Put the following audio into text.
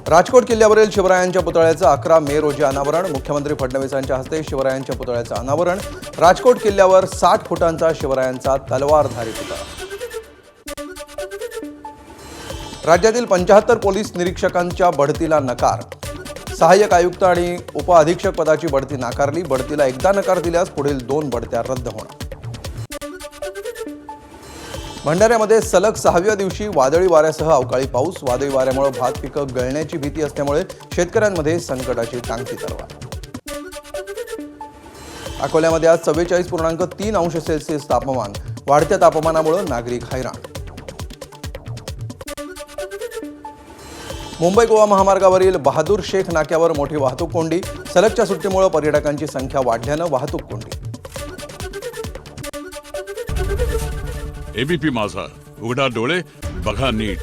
राजकोट किल्ल्यावरील शिवरायांच्या पुतळ्याचं 11 मे रोजी अनावरण. मुख्यमंत्री फडणवीसांच्या हस्ते शिवरायांच्या पुतळ्याचं अनावरण. राजकोट किल्ल्यावर 60 फुटांचा शिवरायांचा तलवारधारी पुतळा. राज्यातील 75 पोलीस निरीक्षकांच्या बढतीला नकार. सहाय्यक आयुक्त आणि उपअधीक्षक पदाची बढती नाकारली. बढतीला एकदा नकार दिल्यास पुढील 2 बढत्या रद्द होणार. भंडाऱ्यामध्ये सलग 6व्या दिवशी वादळी वाऱ्यासह अवकाळी पाऊस. वादळी वाऱ्यामुळे भात पिकं गळण्याची भीती असल्यामुळे शेतकऱ्यांमध्ये संकटाची टांगती तलवार. अकोल्यामध्ये आज 44.3 अंश सेल्सिअस तापमान. वाढत्या तापमानामुळे नागरिक हैराण. मुंबई गोवा महामार्गावरील बहादूर शेख नाक्यावर मोठी वाहतूक कोंडी. सलगच्या सुट्टीमुळे पर्यटकांची संख्या वाढल्यानं वाहतूक कोंडी. एबीपी माझा, उघडा डोळे बघा नीट.